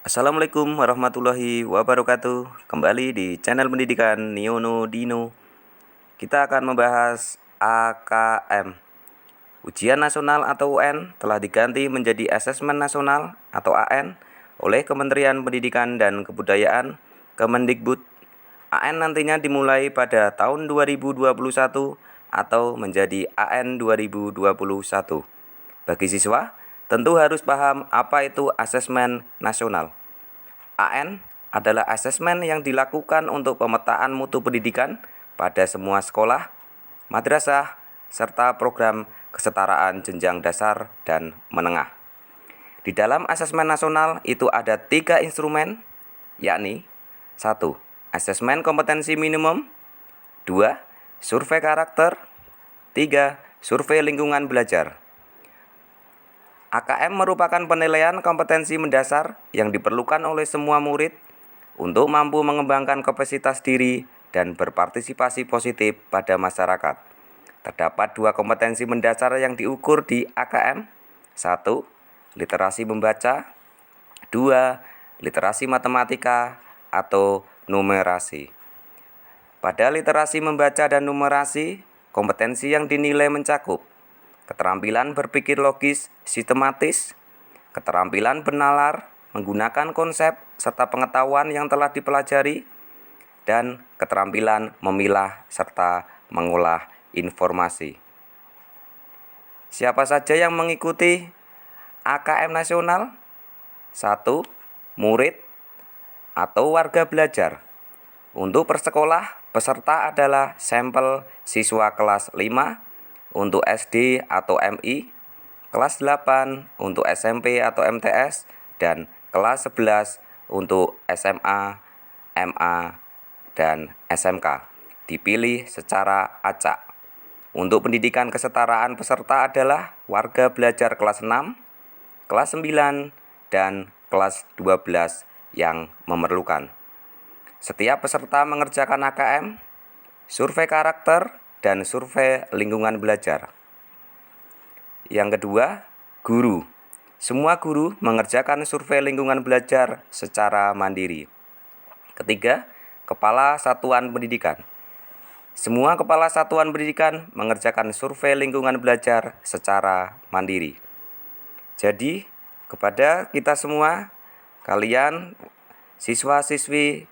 Assalamualaikum warahmatullahi wabarakatuh. Kembali di channel pendidikan Niono Dino. Kita akan membahas AKM. Ujian nasional atau UN telah diganti menjadi Asesmen Nasional atau AN oleh Kementerian Pendidikan dan Kebudayaan Kemendikbud. AN nantinya dimulai pada tahun 2021 atau menjadi AN 2021. Bagi siswa, tentu harus paham apa itu asesmen nasional. AN adalah asesmen yang dilakukan untuk pemetaan mutu pendidikan pada semua sekolah, madrasah, serta program kesetaraan jenjang dasar dan menengah. Di dalam asesmen nasional itu ada 3 instrumen, yakni 1. Asesmen kompetensi minimum, 2. Survei karakter, 3. Survei lingkungan belajar. AKM merupakan penilaian kompetensi mendasar yang diperlukan oleh semua murid untuk mampu mengembangkan kapasitas diri dan berpartisipasi positif pada masyarakat. Terdapat 2 kompetensi mendasar yang diukur di AKM. 1. Literasi membaca. 2. Literasi matematika atau numerasi. Pada literasi membaca dan numerasi, kompetensi yang dinilai mencakup keterampilan berpikir logis sistematis, keterampilan bernalar menggunakan konsep serta pengetahuan yang telah dipelajari, dan keterampilan memilah serta mengolah informasi. Siapa saja yang mengikuti AKM nasional? 1. Murid atau warga belajar. Untuk persekolah, peserta adalah sampel siswa kelas 5 untuk SD atau MI, kelas 8 untuk SMP atau MTS, dan kelas 11 untuk SMA, MA, dan SMK. Dipilih secara acak. Untuk pendidikan kesetaraan peserta adalah warga belajar kelas 6, kelas 9, dan kelas 12 yang memerlukan. Setiap peserta mengerjakan AKM, survei karakter, dan survei lingkungan belajar. Yang kedua, guru. Semua guru mengerjakan survei lingkungan belajar secara mandiri. Ketiga, kepala satuan pendidikan. Semua kepala satuan pendidikan mengerjakan survei lingkungan belajar secara mandiri. Jadi, kepada kita semua, kalian siswa-siswi,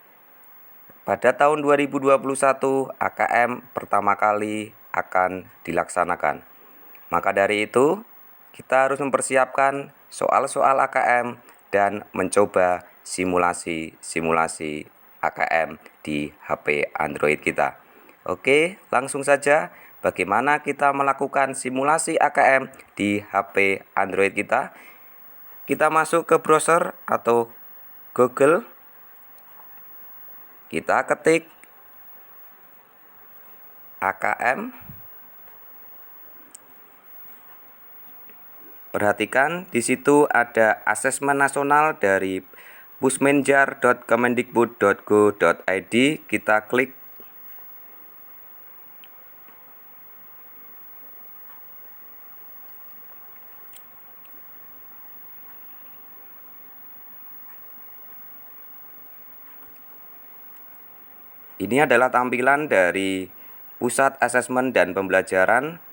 pada tahun 2021 AKM pertama kali akan dilaksanakan. Maka dari itu, kita harus mempersiapkan soal-soal AKM dan mencoba simulasi-simulasi AKM di HP Android kita. Oke, langsung saja bagaimana kita melakukan simulasi AKM di HP Android kita. Kita masuk ke browser atau Google. Kita ketik AKM. Perhatikan di situ ada asesmen nasional dari pusmenjar.kemendikbud.go.id. Kita klik. Ini adalah tampilan dari Pusat Asesmen dan Pembelajaran.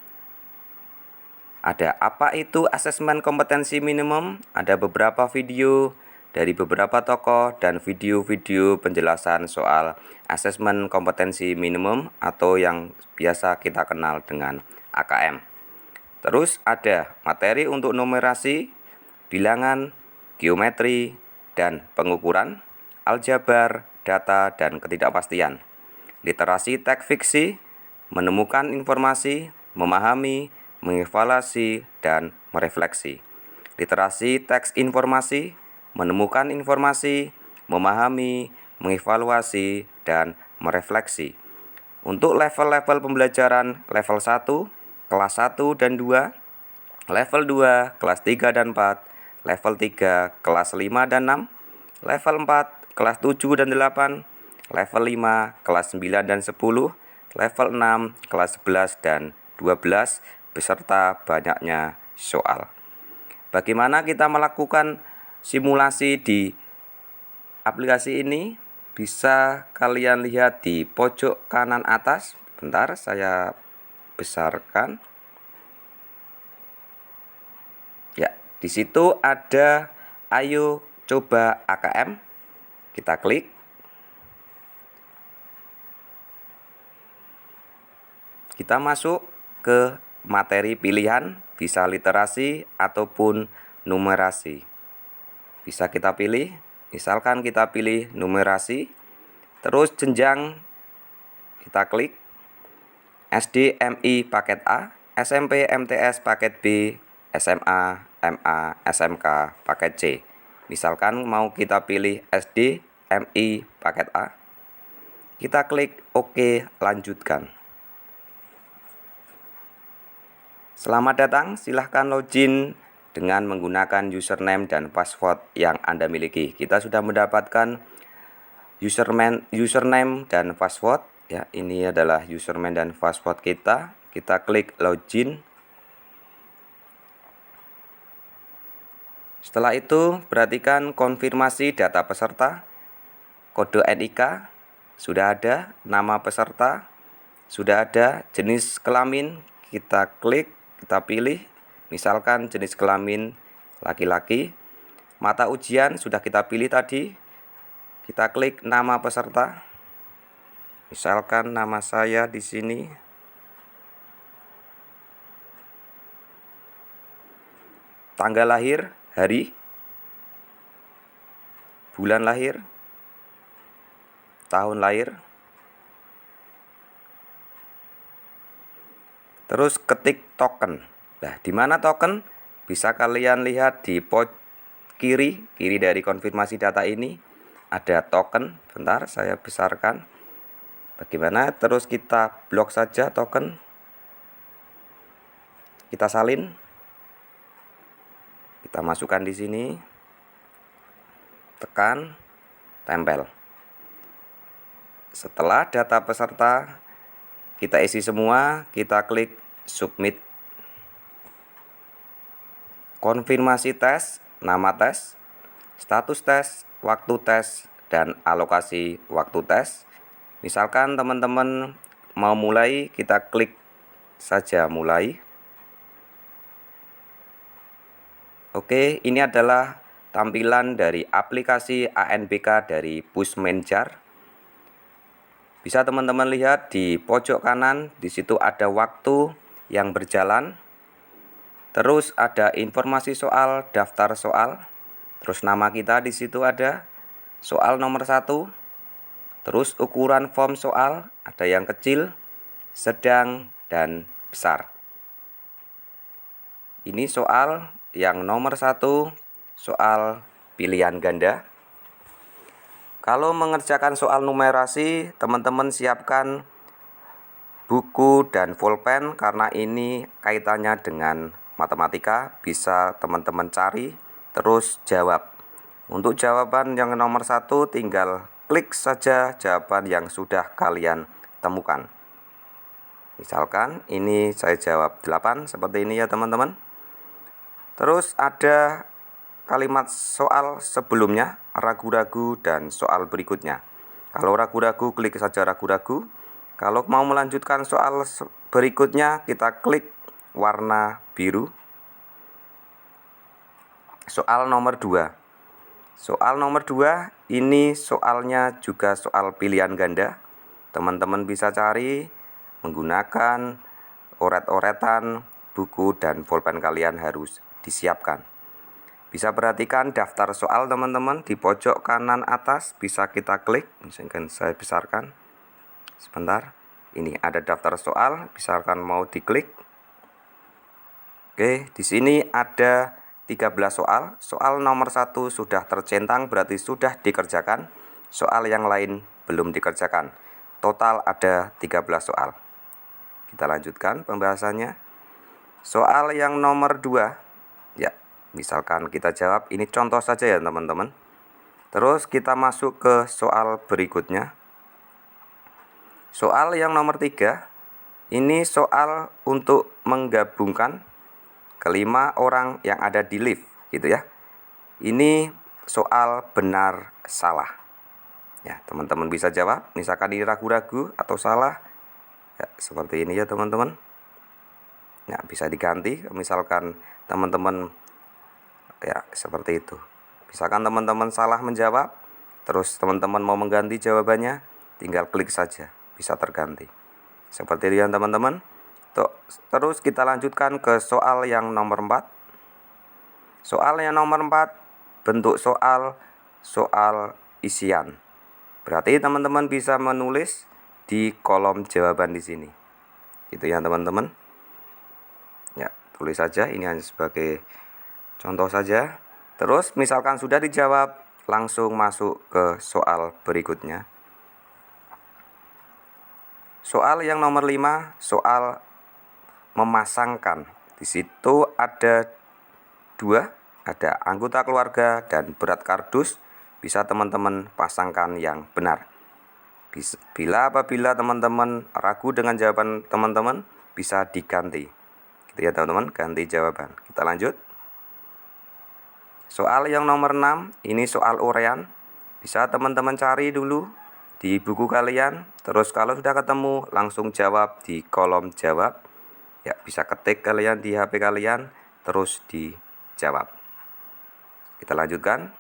Ada apa itu asesmen kompetensi minimum? Ada beberapa video dari beberapa tokoh dan video-video penjelasan soal asesmen kompetensi minimum atau yang biasa kita kenal dengan AKM. Terus ada materi untuk numerasi, bilangan, geometri, dan pengukuran, aljabar, data, dan ketidakpastian. Literasi teks fiksi, menemukan informasi, memahami, mengevaluasi, dan merefleksi. Literasi teks informasi, menemukan informasi, memahami, mengevaluasi, dan merefleksi. Untuk level-level pembelajaran level 1, kelas 1 dan 2, level 2, kelas 3 dan 4, level 3, kelas 5 dan 6, level 4, kelas 7 dan 8, level 5, kelas 9 dan 10, level 6, kelas 11 dan 12, beserta banyaknya soal. Bagaimana kita melakukan simulasi di aplikasi ini bisa kalian lihat di pojok kanan atas. Bentar, saya besarkan. Ya, di situ ada ayo coba AKM. Kita klik. Kita masuk ke materi pilihan, bisa literasi ataupun numerasi. Bisa kita pilih, misalkan kita pilih numerasi, terus jenjang kita klik, SD MI paket A, SMP MTS paket B, SMA MA SMK paket C. Misalkan mau kita pilih SD MI paket A, kita klik OK, lanjutkan. Selamat datang, silahkan login dengan menggunakan username dan password yang Anda miliki. Kita sudah mendapatkan username dan password. Ya, ini adalah username dan password kita. Kita klik login. Setelah itu, perhatikan konfirmasi data peserta. Kode NIK sudah ada, nama peserta sudah ada, jenis kelamin kita klik. Kita pilih, misalkan jenis kelamin laki-laki. Mata ujian sudah kita pilih tadi. Kita klik nama peserta. Misalkan nama saya di sini. Tanggal lahir, hari, bulan lahir, tahun lahir. Terus ketik token. Nah, di mana token? Bisa kalian lihat di pojok kiri dari konfirmasi data ini ada token. Bentar, saya besarkan. Bagaimana? Terus kita blok saja token. Kita salin. Kita masukkan di sini. Tekan, tempel. Setelah data peserta kita isi semua, kita klik submit. Konfirmasi tes, nama tes, status tes, waktu tes, dan alokasi waktu tes. Misalkan teman-teman mau mulai, kita klik saja mulai. Oke, ini adalah tampilan dari aplikasi ANBK dari Pushmanager. Bisa teman-teman lihat di pojok kanan, di situ ada waktu yang berjalan. Terus ada informasi soal, daftar soal. Terus nama kita di situ ada, soal nomor 1. Terus ukuran form soal, ada yang kecil, sedang, dan besar. Ini soal yang nomor 1, soal pilihan ganda. Kalau mengerjakan soal numerasi, teman-teman siapkan buku dan pulpen karena ini kaitannya dengan matematika. Bisa teman-teman cari, terus jawab. Untuk jawaban yang nomor 1, tinggal klik saja jawaban yang sudah kalian temukan. Misalkan ini saya jawab 8, seperti ini ya teman-teman. Terus ada kalimat soal sebelumnya, ragu-ragu, dan soal berikutnya. Kalau ragu-ragu, klik saja ragu-ragu. Kalau mau melanjutkan soal berikutnya, kita klik warna biru. Soal nomor 2. Soal nomor 2, ini soalnya juga soal pilihan ganda. Teman-teman bisa cari menggunakan oret-oretan, buku, dan pulpen kalian harus disiapkan. Bisa perhatikan daftar soal teman-teman di pojok kanan atas, bisa kita klik. Misalkan saya besarkan. Sebentar. Ini ada daftar soal, misalkan mau diklik. Oke, di sini ada 13 soal. Soal nomor 1 sudah tercentang, berarti sudah dikerjakan. Soal yang lain belum dikerjakan. Total ada 13 soal. Kita lanjutkan pembahasannya. Soal yang nomor 2. Ya, misalkan kita jawab, ini contoh saja ya teman-teman. Terus kita masuk ke soal berikutnya. Soal yang nomor 3, ini soal untuk menggabungkan kelima orang yang ada di lift, gitu ya. Ini soal benar salah. Ya, teman-teman bisa jawab. Misalkan ini ragu-ragu atau salah, ya, seperti ini ya teman-teman. Ya, bisa diganti. Misalkan teman-teman ya seperti itu. Misalkan teman-teman salah menjawab, terus teman-teman mau mengganti jawabannya, tinggal klik saja, bisa terganti. Seperti itu ya teman-teman. Terus kita lanjutkan ke soal yang nomor 4. Soal yang nomor 4, bentuk soal isian. Berarti teman-teman bisa menulis di kolom jawaban di sini. Gitu ya teman-teman. Ya, tulis saja, ini hanya sebagai contoh saja. Terus misalkan sudah dijawab, langsung masuk ke soal berikutnya. Soal yang nomor 5, soal memasangkan. Di situ ada 2, ada anggota keluarga dan berat kardus. Bisa teman-teman pasangkan yang benar. Apabila teman-teman ragu dengan jawaban teman-teman, bisa diganti. Gitu ya teman-teman, ganti jawaban. Kita lanjut. Soal yang nomor 6, ini soal uraian. Bisa teman-teman cari dulu di buku kalian. Terus kalau sudah ketemu, langsung jawab di kolom jawab. Ya, bisa ketik kalian di HP kalian, terus dijawab. Kita lanjutkan.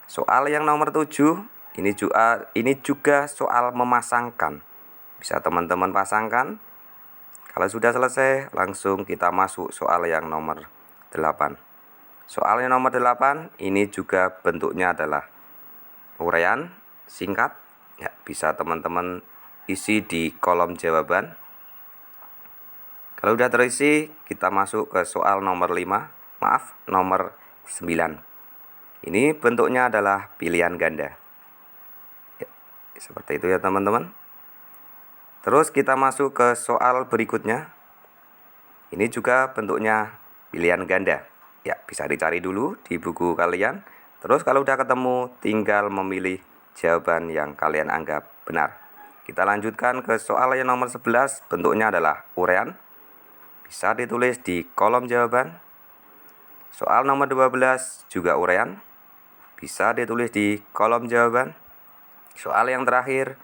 Soal yang nomor 7, ini juga soal memasangkan. Bisa teman-teman pasangkan. Kalau sudah selesai, langsung kita masuk soal yang nomor 8. Soal yang nomor 8, ini juga bentuknya adalah uraian singkat. Ya, bisa teman-teman isi di kolom jawaban. Kalau sudah terisi, kita masuk ke soal nomor 9. Ini bentuknya adalah pilihan ganda. Ya, seperti itu ya teman-teman. Terus kita masuk ke soal berikutnya. Ini juga bentuknya pilihan ganda. Ya, bisa dicari dulu di buku kalian. Terus kalau udah ketemu, tinggal memilih jawaban yang kalian anggap benar. Kita lanjutkan ke soal yang nomor 11. Bentuknya adalah uraian. Bisa ditulis di kolom jawaban. Soal nomor 12 juga uraian. Bisa ditulis di kolom jawaban. Soal yang terakhir,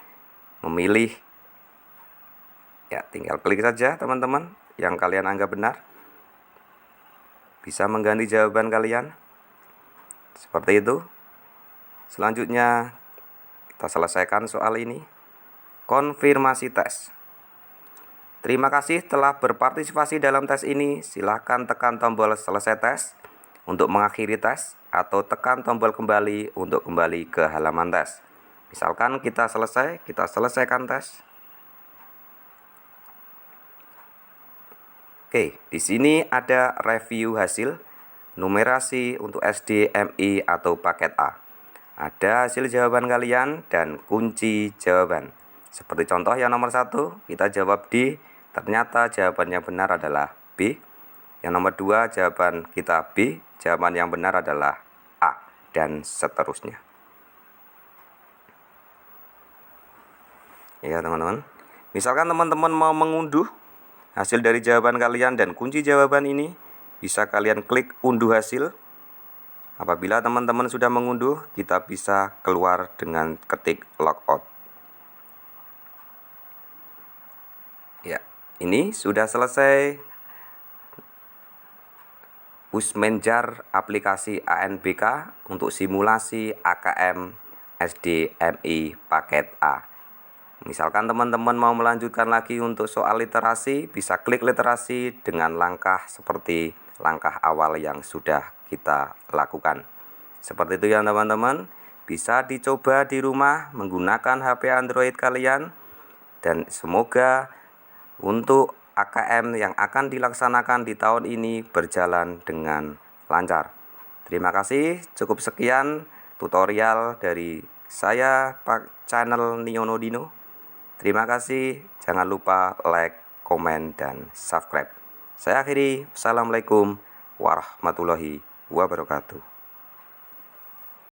memilih. Ya, tinggal klik saja teman-teman yang kalian anggap benar. Bisa mengganti jawaban kalian. Seperti itu. Selanjutnya, kita selesaikan soal ini. Konfirmasi tes. Terima kasih telah berpartisipasi dalam tes ini. Silakan tekan tombol selesai tes untuk mengakhiri tes, atau tekan tombol kembali untuk kembali ke halaman tes. Misalkan kita selesaikan tes. Oke, di sini ada review hasil numerasi untuk SD, MI atau paket A. Ada hasil jawaban kalian dan kunci jawaban. Seperti contoh yang nomor 1, kita jawab D, ternyata jawaban yang benar adalah B. Yang nomor 2, jawaban kita B, jawaban yang benar adalah A, dan seterusnya. Ya teman-teman, misalkan teman-teman mau mengunduh hasil dari jawaban kalian dan kunci jawaban ini, bisa kalian klik unduh hasil. Apabila teman-teman sudah mengunduh, kita bisa keluar dengan ketik logout. Ya, ini sudah selesai Usmenjar aplikasi ANBK untuk simulasi AKM SD MI paket A. Misalkan teman-teman mau melanjutkan lagi untuk soal literasi, bisa klik literasi dengan langkah seperti langkah awal yang sudah kita lakukan. Seperti itu ya teman-teman. Bisa dicoba di rumah menggunakan HP Android kalian. Dan semoga untuk AKM yang akan dilaksanakan di tahun ini berjalan dengan lancar. Terima kasih, cukup sekian tutorial dari saya, Pak channel Niono Dino. Terima kasih, jangan lupa like, komen, dan subscribe. Saya akhiri, Assalamualaikum warahmatullahi wabarakatuh.